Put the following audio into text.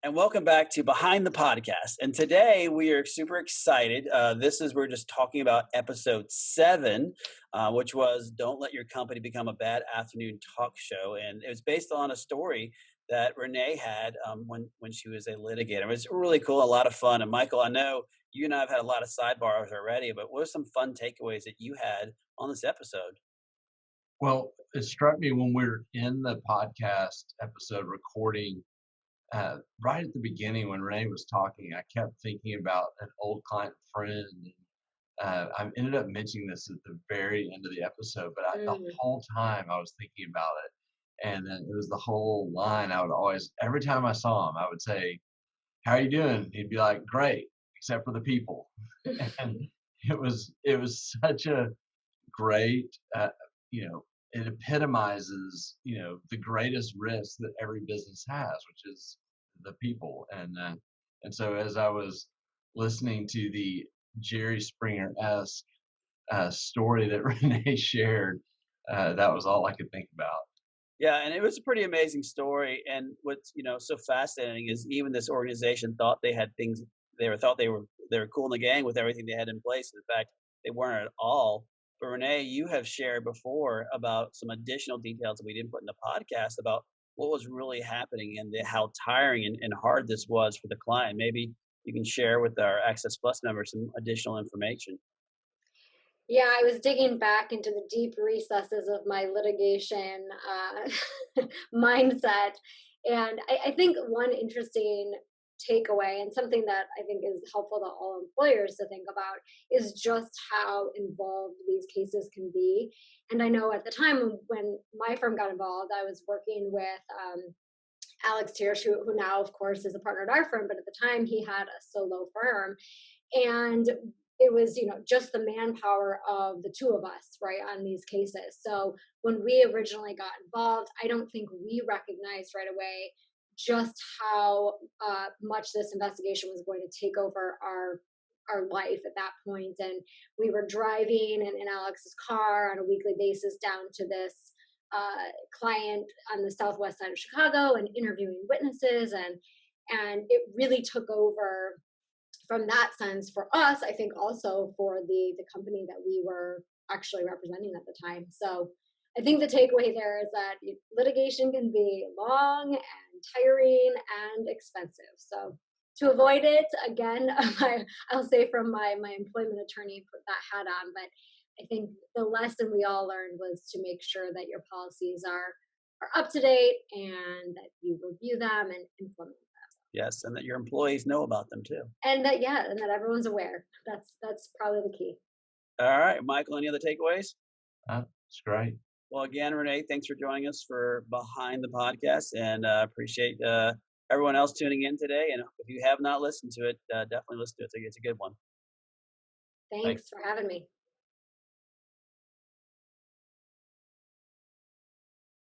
And welcome back to Behind the Podcast. And today we are super excited. We're just talking about episode 7, which was Don't Let Your Company Become a Bad Afternoon Talk Show. And it was based on a story that Renee had when she was a litigator. It was really cool, a lot of fun. And Michael, I know you and I have had a lot of sidebars already, but what are some fun takeaways that you had on this episode? Well, it struck me when we were in the podcast episode recording, right at the beginning when Renee was talking, I kept thinking about an old client friend. I ended up mentioning this at the very end of the episode, but the Mm. whole time I was thinking about it. And then it was the whole line. I would always, every time I saw him, I would say, "How are you doing?" He'd be like, "Great, except for the people." And it was such a great, it epitomizes, the greatest risk that every business has, which is the people. And so as I was listening to the Jerry Springer-esque story that Renee shared, that was all I could think about. Yeah, and it was a pretty amazing story. And what's so fascinating is even this organization thought they had things they were cool in the gang with everything they had in place. In fact, they weren't at all. But Renee, you have shared before about some additional details that we didn't put in the podcast about what was really happening and how tiring and hard this was for the client. Maybe you can share with our Access Plus members some additional information. Yeah, I was digging back into the deep recesses of my litigation mindset. And I think one interesting takeaway, and something that I think is helpful to all employers to think about, is just how involved these cases can be. And I know at the time when my firm got involved, I was working with Alex Tiersch, who now, of course, is a partner at our firm, but at the time he had a solo firm. And it was, just the manpower of the two of us, right, on these cases. So when we originally got involved, I don't think we recognized right away just how much this investigation was going to take over our life at that point. And we were driving in Alex's car on a weekly basis down to this client on the southwest side of Chicago and interviewing witnesses, and it really took over from that sense for us. I think also for the company that we were actually representing at the time. So I think the takeaway there is that litigation can be long and tiring and expensive. So to avoid it, again, I'll say from my employment attorney, put that hat on. But I think the lesson we all learned was to make sure that your policies are up to date and that you review them and implement them. Yes, and that your employees know about them too. And that everyone's aware. That's probably the key. All right, Michael, any other takeaways? It's great. Well, again, Renee, thanks for joining us for Behind the Podcast, and appreciate everyone else tuning in today. And if you have not listened to it, definitely listen to it. It's a good one. Thanks for having me.